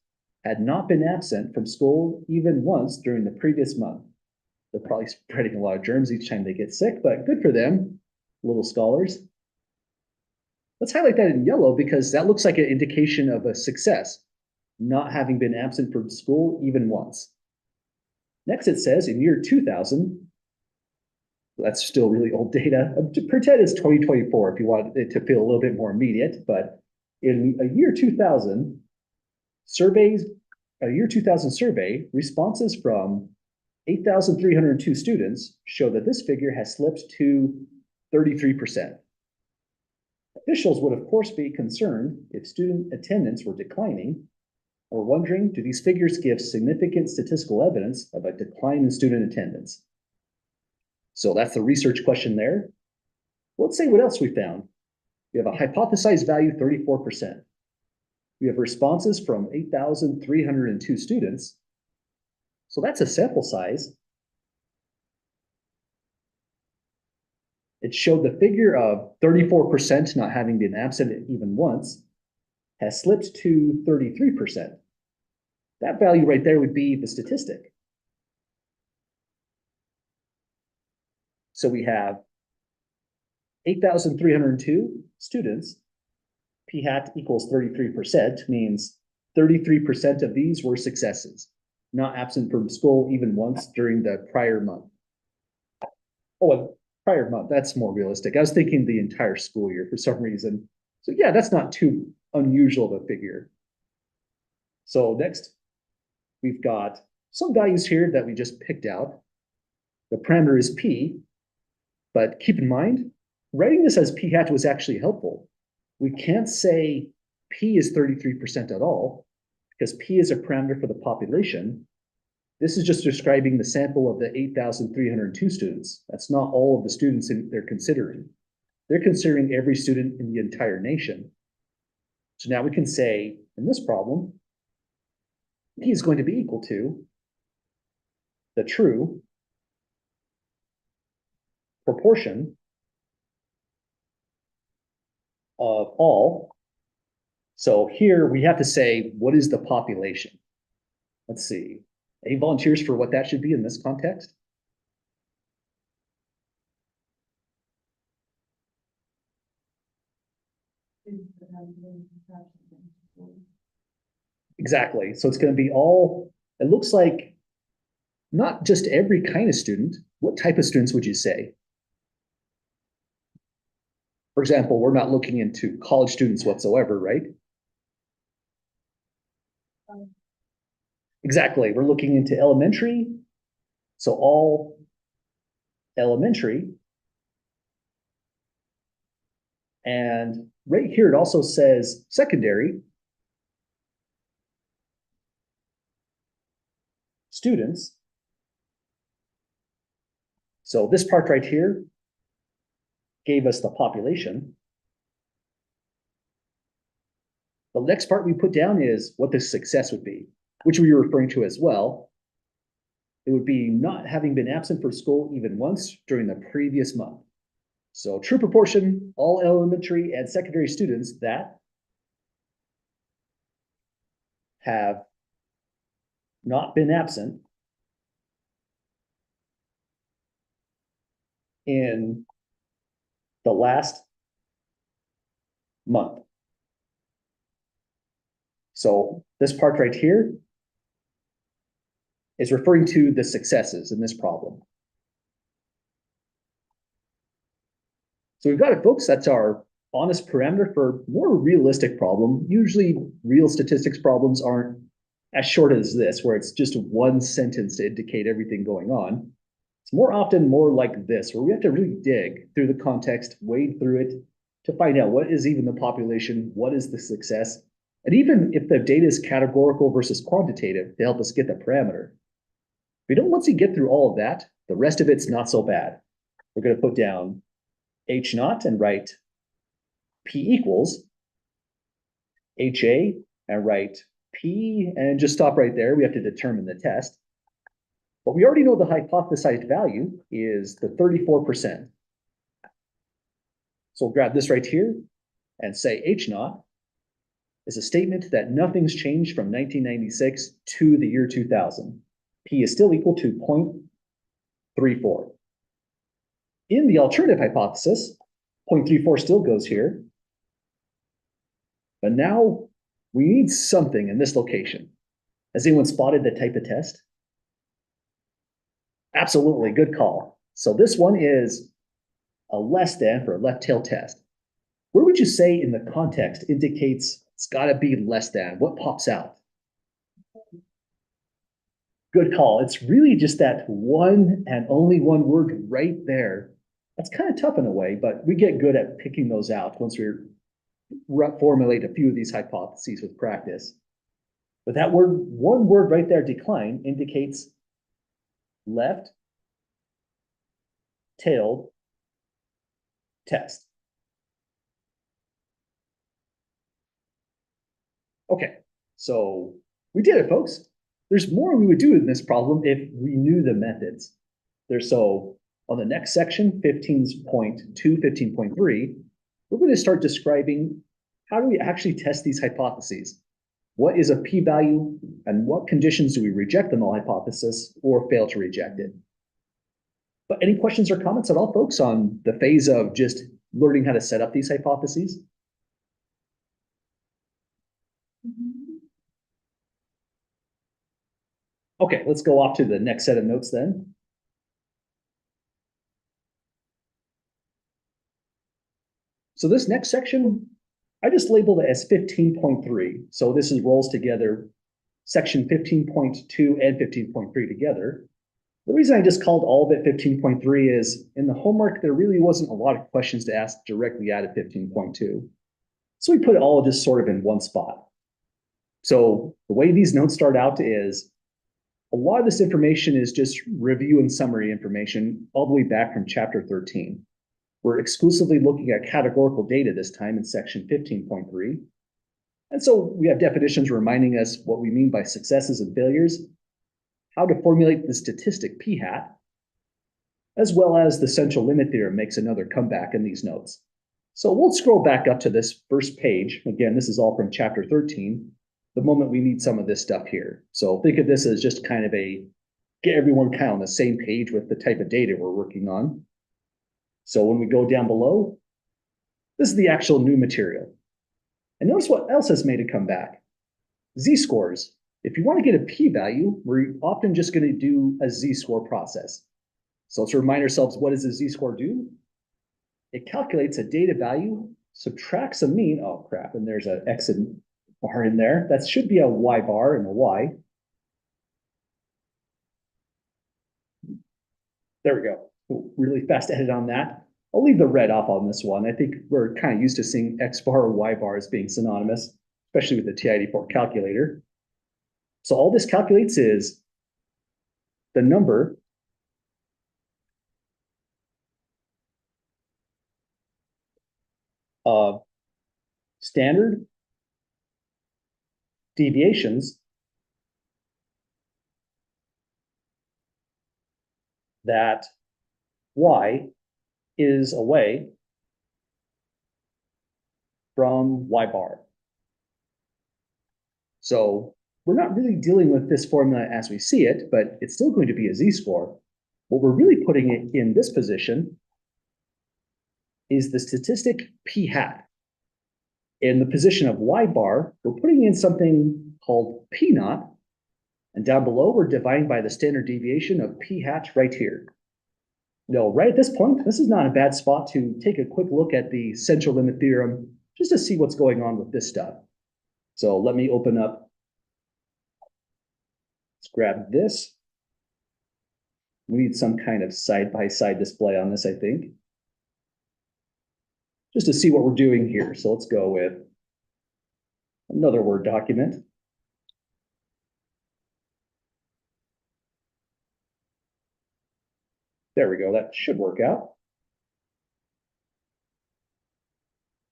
had not been absent from school even once during the previous month. They're probably spreading a lot of germs each time they get sick, but good for them, little scholars. Let's highlight that in yellow because that looks like an indication of a success, not having been absent from school even once. Next, it says in year 2000, that's still really old data. Pretend it's 2024 if you want it to feel a little bit more immediate, but in a year 2000 survey, responses from 8,302 students show that this figure has slipped to 33%. Officials would, of course, be concerned if student attendance were declining, or wondering, do these figures give significant statistical evidence of a decline in student attendance? So that's the research question there. Let's say what else we found. We have a hypothesized value, 34%. We have responses from 8,302 students. So that's a sample size. It showed the figure of 34% not having been absent even once has slipped to 33%. That value right there would be the statistic. So we have 8,302 students. P hat equals 33% means 33% of these were successes, not absent from school even once during the prior month. Oh, a prior month, that's more realistic. I was thinking the entire school year for some reason. So yeah, that's not too unusual of a figure. So next, we've got some values here that we just picked out. The parameter is P, but keep in mind, writing this as P hat was actually helpful. We can't say P is 33% at all, because P is a parameter for the population. This is just describing the sample of the 8,302 students. That's not all of the students they're considering. They're considering every student in the entire nation. So now we can say, in this problem, P is going to be equal to the true proportion of all. So here we have to say, what is the population? Let's see. Any volunteers for what that should be in this context? Exactly. So it's going to be all, it looks like not just every kind of student. What type of students would you say? For example, we're not looking into college students whatsoever, right? Exactly. We're looking into elementary. So all elementary. And right here, it also says secondary students. So this part right here gave us the population. The next part we put down is what the success would be, which we were referring to as well. It would be not having been absent for school even once during the previous month. So true proportion, all elementary and secondary students that have not been absent in the last month. So this part right here is referring to the successes in this problem. So we've got it, folks. That's our honest parameter for more realistic problem. Usually real statistics problems aren't as short as this, where it's just one sentence to indicate everything going on. It's more often more like this, where we have to really dig through the context, wade through it to find out what is even the population, what is the success, and even if the data is categorical versus quantitative to help us get the parameter. We don't once you get through all of that, the rest of it's not so bad. We're going to put down H naught and write P equals HA and write P and just stop right there. We have to determine the test. But we already know the hypothesized value is the 34%. So we'll grab this right here and say H naught is a statement that nothing's changed from 1996 to the year 2000. P is still equal to 0.34. In the alternative hypothesis, 0.34 still goes here. But now we need something in this location. Has anyone spotted the type of test? Absolutely, good call. So this one is a less than for a left tail test. Where would you say in the context indicates it's got to be less than? What pops out? Good call. It's really just that one and only one word right there. That's kind of tough in a way, but we get good at picking those out once we formulate a few of these hypotheses with practice. But that word, one word right there, decline, indicates left tailed test. Okay, so we did it, folks. there's more we would do in this problem if we knew the methods. So on the next section, 15.2, 15.3, we're going to start describing how do we actually test these hypotheses? What is a p-value and what conditions do we reject the null hypothesis or fail to reject it? But any questions or comments at all, folks, on the phase of just learning how to set up these hypotheses? Okay, let's go off to the next set of notes then. So this next section, I just labeled it as 15.3. So this rolls together section 15.2 and 15.3 together. The reason I just called all of it 15.3 is in the homework, there really wasn't a lot of questions to ask directly out of 15.2. So we put it all just sort of in one spot. So the way these notes start out is a lot of this information is just review and summary information all the way back from chapter 13. We're exclusively looking at categorical data this time in section 15.3. And so we have definitions reminding us what we mean by successes and failures, how to formulate the statistic p-hat, as well as the central limit theorem makes another comeback in these notes. So we'll scroll back up to this first page. Again, this is all from chapter 13, the moment we need some of this stuff here. So think of this as just kind of a get everyone kind of on the same page with the type of data we're working on. So when we go down below, this is the actual new material. And notice what else has made it come back. Z-scores. If you want to get a p-value, we're often just going to do a z-score process. So let's remind ourselves, what does a z-score do? It calculates a data value, subtracts a mean. Oh, crap. And there's an X and bar in there. That should be a Y bar and a Y. There we go. Really fast edit on that. I'll leave the red off on this one. I think we're kind of used to seeing X bar or Y bar as being synonymous, especially with the TI-84 calculator. So all this calculates is the number of standard deviations that Y is away from Y bar. So we're not really dealing with this formula as we see it, but it's still going to be a z-score. What we're really putting it in this position is the statistic p-hat. In the position of Y bar, we're putting in something called p-naught, and down below, we're dividing by the standard deviation of p-hat right here. No, right at this point, this is not a bad spot to take a quick look at the central limit theorem just to see what's going on with this stuff. So let me open up. Let's grab this. We need some kind of side-by-side display on this, I think, just to see what we're doing here. So let's go with another Word document. There we go. That should work out.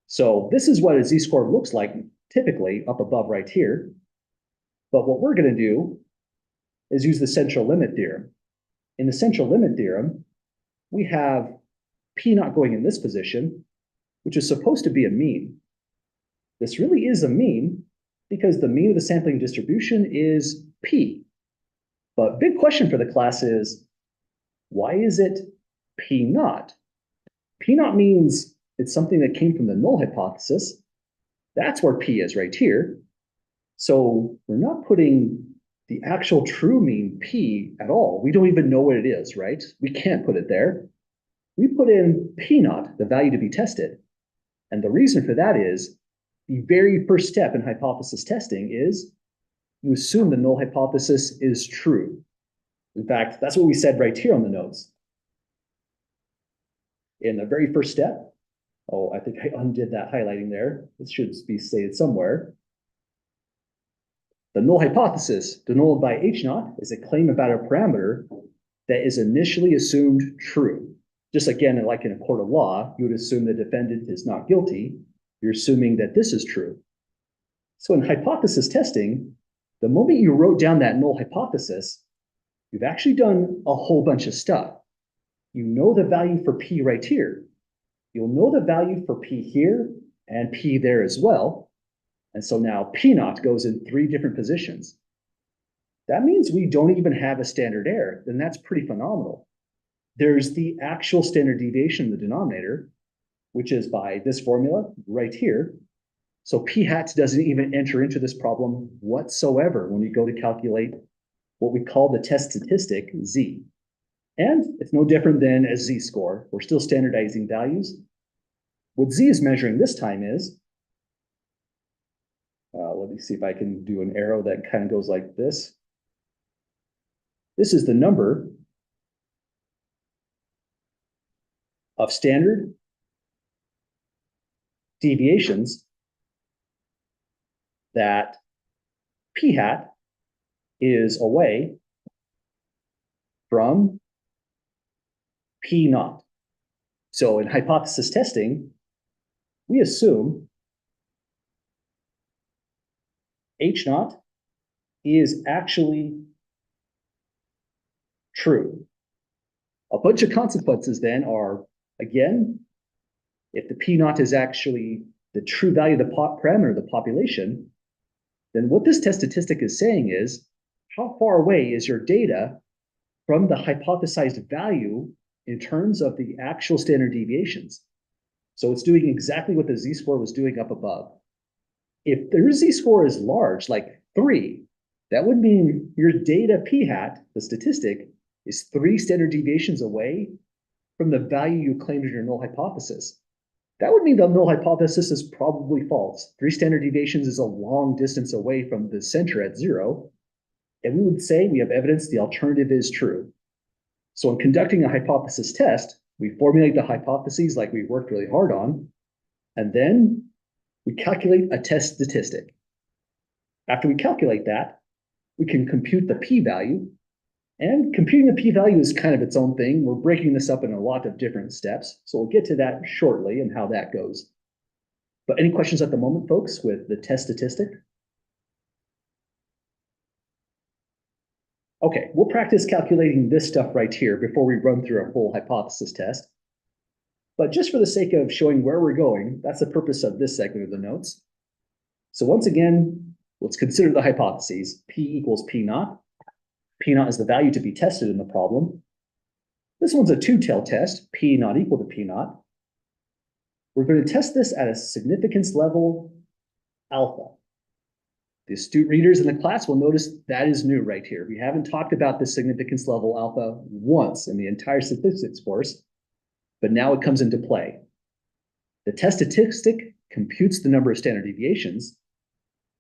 So this is what a z-score looks like typically up above right here. But what we're going to do is use the central limit theorem. In the central limit theorem, we have p-naught going in this position, which is supposed to be a mean. This really is a mean because the mean of the sampling distribution is p. But big question for the class is, why is it p-naught? P-naught means it's something that came from the null hypothesis. That's where p is right here. So we're not putting the actual true mean p at all. We don't even know what it is, right? We can't put it there. We put in p-naught, the value to be tested. And the reason for that is the very first step in hypothesis testing is you assume the null hypothesis is true. In fact, that's what we said right here on the notes. In the very first step, oh, I think I undid that highlighting there. It should be stated somewhere. The null hypothesis, denoted by H-naught, is a claim about a parameter that is initially assumed true. Just again, like in a court of law, you would assume the defendant is not guilty. You're assuming that this is true. So in hypothesis testing, The moment you wrote down that null hypothesis, you've actually done a whole bunch of stuff. You know the value for P right here. You'll know the value for P here and P there as well. And so now P naught goes in 3 different positions. That means we don't even have a standard error, then that's pretty phenomenal. There's the actual standard deviation in the denominator, which is by this formula right here. So P hat doesn't even enter into this problem whatsoever when you go to calculate what we call the test statistic, Z. And it's no different than a Z-score. We're still standardizing values. What Z is measuring this time is, let me see if I can do an arrow that kind of goes like this. This is the number of standard deviations that P hat is away from P naught. So in hypothesis testing, we assume H naught is actually true. A bunch of consequences then are, again, if the P naught is actually the true value of the parameter of the population, then what this test statistic is saying is, how far away is your data from the hypothesized value in terms of the actual standard deviations? So it's doing exactly what the Z-score was doing up above. If their Z-score is large, like 3, that would mean your data P hat, the statistic, is 3 standard deviations away from the value you claimed in your null hypothesis. That would mean the null hypothesis is probably false. 3 standard deviations is a long distance away from the center at 0. And we would say we have evidence the alternative is true. So in conducting a hypothesis test, we formulate the hypotheses like we worked really hard on, and then we calculate a test statistic. After we calculate that, we can compute the p-value, and computing the p-value is kind of its own thing. We're breaking this up in a lot of different steps, so we'll get to that shortly and how that goes. But any questions at the moment, folks, with the test statistic? Okay, we'll practice calculating this stuff right here before we run through a full hypothesis test. But just for the sake of showing where we're going, that's the purpose of this segment of the notes. So once again, let's consider the hypotheses. P equals P naught. P naught is the value to be tested in the problem. This one's a two-tailed test, P not equal to P naught. We're going to test this at a significance level alpha. The astute readers in the class will notice that is new right here. We haven't talked about the significance level alpha once in the entire statistics course, but now it comes into play. The test statistic computes the number of standard deviations,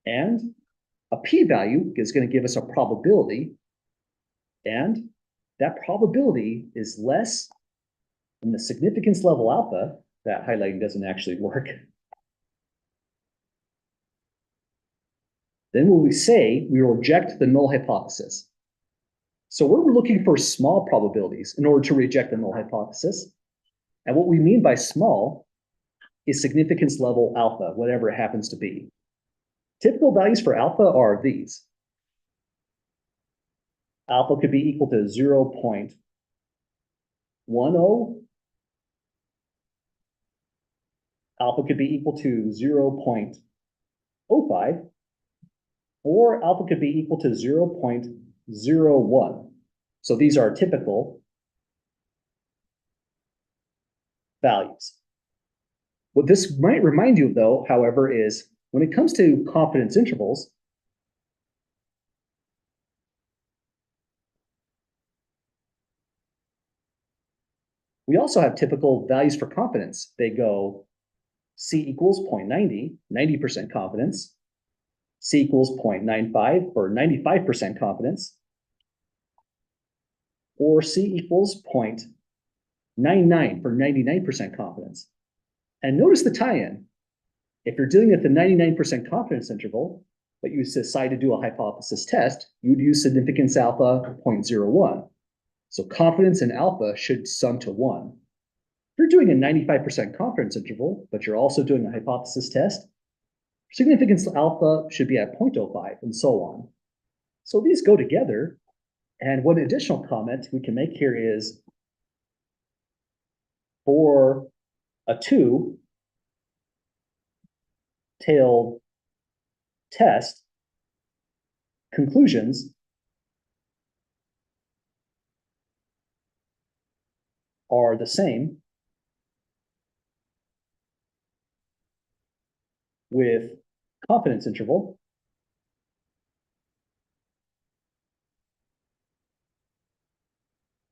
and a p-value is going to give us a probability, and that probability is less than the significance level alpha. That highlighting doesn't actually work. Then when we say we reject the null hypothesis. So we're looking for small probabilities in order to reject the null hypothesis. And what we mean by small is significance level alpha, whatever it happens to be. Typical values for alpha are these. Alpha could be equal to 0.10. Alpha could be equal to 0.05. Or alpha could be equal to 0.01. So these are typical values. What this might remind you of, though, however, is when it comes to confidence intervals, we also have typical values for confidence. They go C equals 0.90, 90% confidence. C equals 0.95 for 95% confidence, or C equals 0.99 for 99% confidence. And notice the tie-in. If you're dealing with the 99% confidence interval, but you decide to do a hypothesis test, you'd use significance alpha 0.01. So confidence in alpha should sum to 1. If you're doing a 95% confidence interval, but you're also doing a hypothesis test, significance alpha should be at 0.05 and so on. So these go together. And one additional comment we can make here is for a two-tailed test, conclusions are the same with confidence interval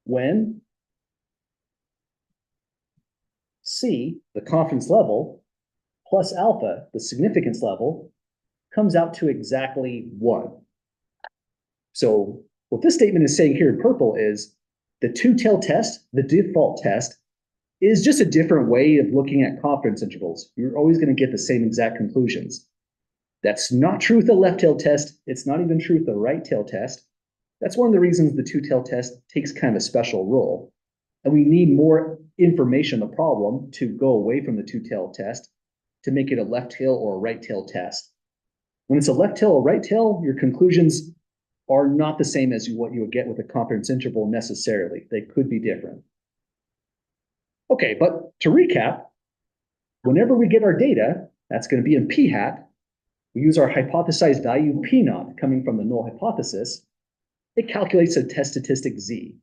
when C, the confidence level, plus alpha, the significance level, comes out to exactly 1. So what this statement is saying here in purple is the two-tailed test, the default test, is just a different way of looking at confidence intervals. You're always going to get the same exact conclusions. That's not true with the left-tailed test. It's not even true with the right-tailed test. That's one of the reasons the two-tailed test takes kind of a special role. And we need more information on the problem to go away from the two-tailed test to make it a left-tail or a right-tailed test. When it's a left-tail or right-tail, your conclusions are not the same as what you would get with a confidence interval necessarily. They could be different. Okay, but to recap, whenever we get our data, that's going to be in p hat, we use our hypothesized value p naught coming from the null hypothesis. It calculates a test statistic z.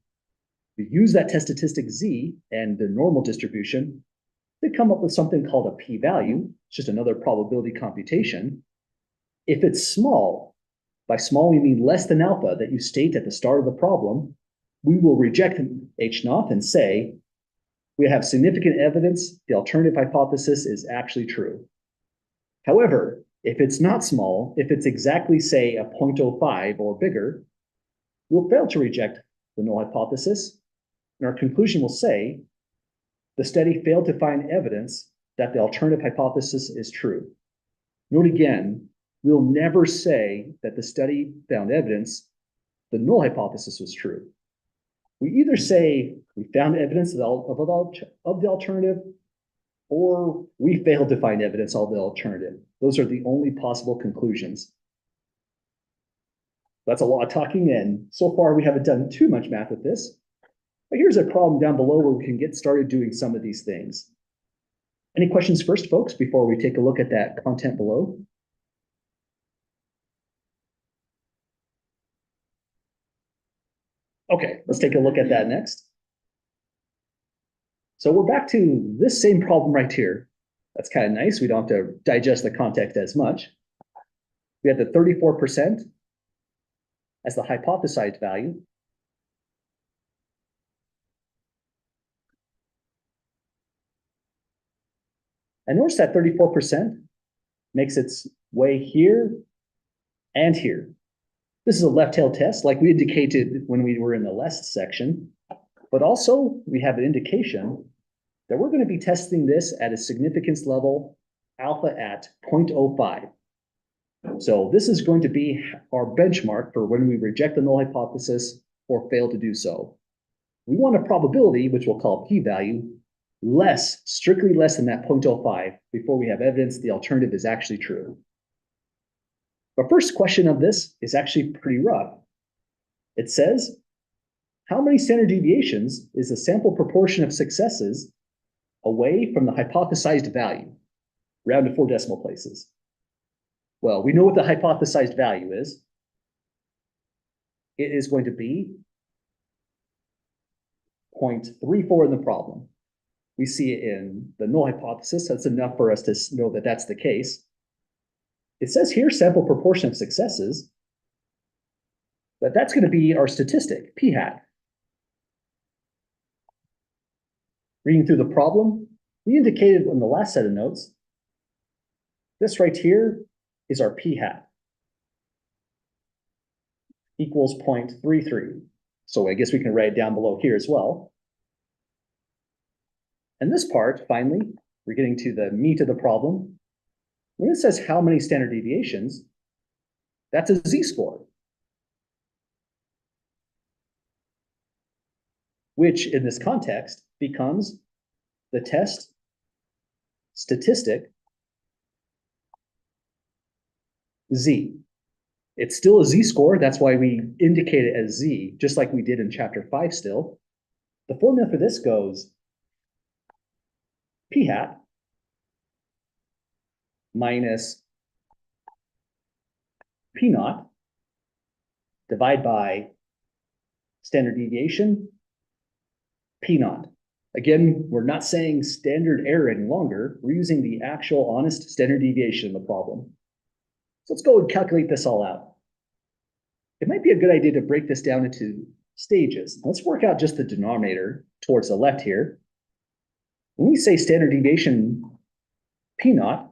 We use that test statistic z and the normal distribution to come up with something called a p-value. It's just another probability computation. If it's small, by small we mean less than alpha that you state at the start of the problem, we will reject h naught and say, we have significant evidence the alternative hypothesis is actually true. However, if it's not small, if it's exactly, say, a 0.05 or bigger, we'll fail to reject the null hypothesis, and our conclusion will say, the study failed to find evidence that the alternative hypothesis is true. Note again, we'll never say that the study found evidence the null hypothesis was true. We either say we found evidence of the alternative, or we failed to find evidence of the alternative. Those are the only possible conclusions. That's a lot of talking, and so far we haven't done too much math with this. But here's a problem down below where we can get started doing some of these things. Any questions first, folks, before we take a look at that content below? Okay, let's take a look at that next. So we're back to this same problem right here. That's kind of nice. We don't have to digest the context as much. We have the 34% as the hypothesized value. And notice that 34% makes its way here and here. This is a left-tailed test, like we indicated when we were in the last section, but also we have an indication that we're going to be testing this at a significance level alpha at 0.05. So this is going to be our benchmark for when we reject the null hypothesis or fail to do so. We want a probability, which we'll call p-value, strictly less than that 0.05 before we have evidence the alternative is actually true. The first question of this is actually pretty rough. It says, how many standard deviations is the sample proportion of successes away from the hypothesized value? Round to 4 decimal places. Well, we know what the hypothesized value is. It is going to be 0.34 in the problem. We see it in the null hypothesis. That's enough for us to know that that's the case. It says here sample proportion of successes, but that's going to be our statistic, p hat. Reading through the problem, we indicated in the last set of notes, this right here is our p hat, equals 0.33. So I guess we can write it down below here as well. And this part, finally, we're getting to the meat of the problem. When it says how many standard deviations, that's a z-score, which in this context becomes the test statistic z. It's still a z-score. That's why we indicate it as z, just like we did in chapter 5 still. The formula for this goes p hat minus p naught divide by standard deviation p naught. Again, we're not saying standard error any longer. We're using the actual honest standard deviation in the problem. So let's go and calculate this all out. It might be a good idea to break this down into stages. Let's work out just the denominator towards the left here. When we say standard deviation p naught,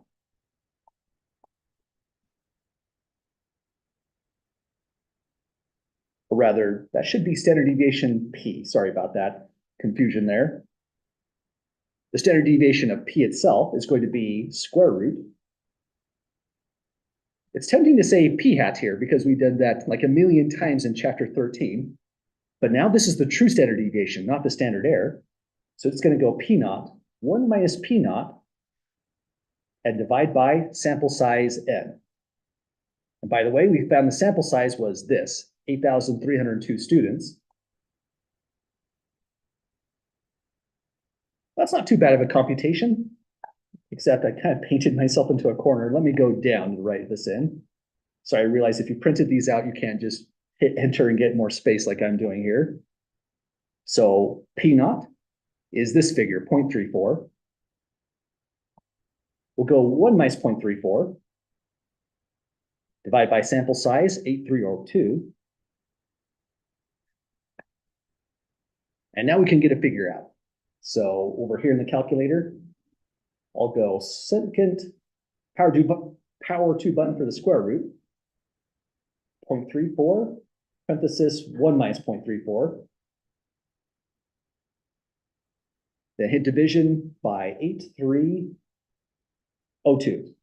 or rather, that should be standard deviation p. Sorry about that confusion there. The standard deviation of p itself is going to be square root. It's tempting to say p hat here because we did that like a million times in chapter 13. But now this is the true standard deviation, not the standard error. So it's going to go p naught, 1 minus p naught, and divide by sample size n. And by the way, we found the sample size was this, 8,302 students. That's not too bad of a computation, except I kind of painted myself into a corner. Let me go down to write this in. So I realize if you printed these out, you can't just hit enter and get more space like I'm doing here. So P naught is this figure, 0.34. We'll go 1 minus 0.34, divide by sample size, 8,302. And now we can get a figure out. So over here in the calculator, I'll go second power 2 button for the square root, 0.34, parenthesis 1 minus 0.34. Then hit division by 8,302.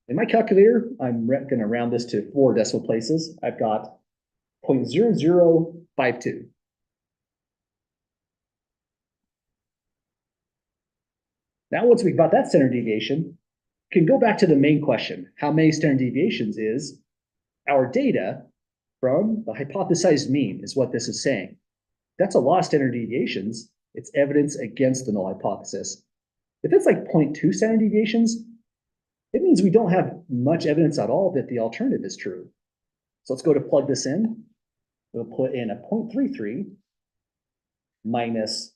In my calculator, I'm going to round this to 4 decimal places. I've got 0.0052. Now, once we've got that standard deviation, we can go back to the main question. How many standard deviations is our data from the hypothesized mean is what this is saying. That's a lot of standard deviations. It's evidence against the null hypothesis. If it's like 0.2 standard deviations, it means we don't have much evidence at all that the alternative is true. So let's go to plug this in. We'll put in a 0.33 minus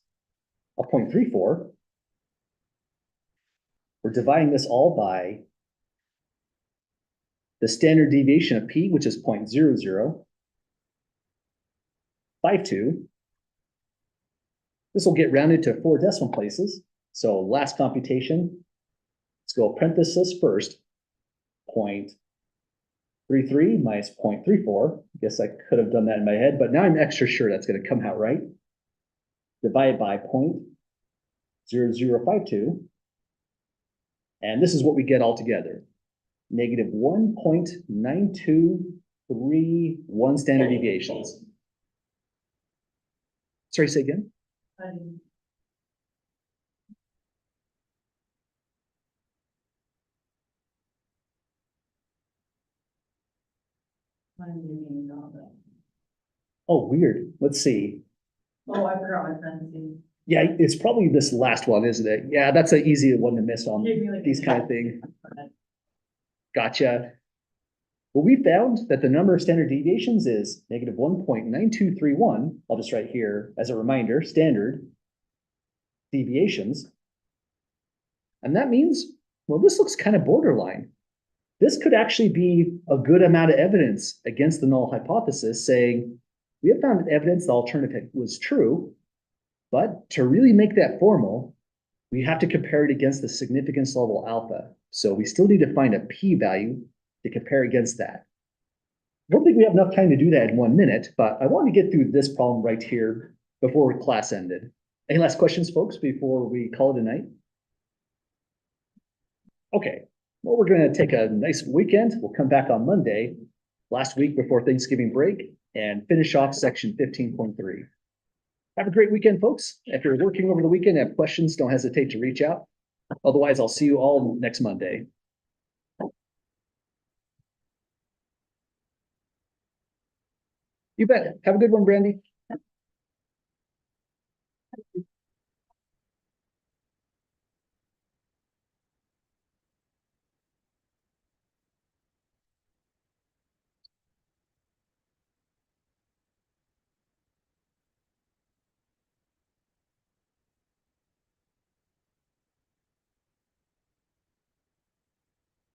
a 0.34. We're dividing this all by the standard deviation of p, which is 0.0052. This will get rounded to 4 decimal places. So last computation, let's go parenthesis first, 0.33 minus 0.34. I guess I could have done that in my head, but now I'm extra sure that's going to come out right. Divided by 0.0052. And this is what we get all together. Negative 1.9231 standard deviations. Sorry, say again? Oh, weird. Let's see. Oh, I forgot my parentheses. Yeah, it's probably this last one, isn't it? Yeah, that's an easy one to miss on Maybe like these kind of things. Gotcha. Well, we found that the number of standard deviations is negative 1.9231. I'll just write here as a reminder, standard deviations. And that means, well, this looks kind of borderline. This could actually be a good amount of evidence against the null hypothesis saying, we have found evidence the alternative was true, but to really make that formal, we have to compare it against the significance level alpha. So we still need to find a p-value to compare against that. I don't think we have enough time to do that in 1 minute, but I want to get through this problem right here before class ended. Any last questions, folks, before we call it a night? Okay, well, we're going to take a nice weekend. We'll come back on Monday, last week before Thanksgiving break, and finish off section 15.3. Have a great weekend, folks. If you're working over the weekend and have questions, don't hesitate to reach out. Otherwise, I'll see you all next Monday. You bet. Have a good one, Brandy.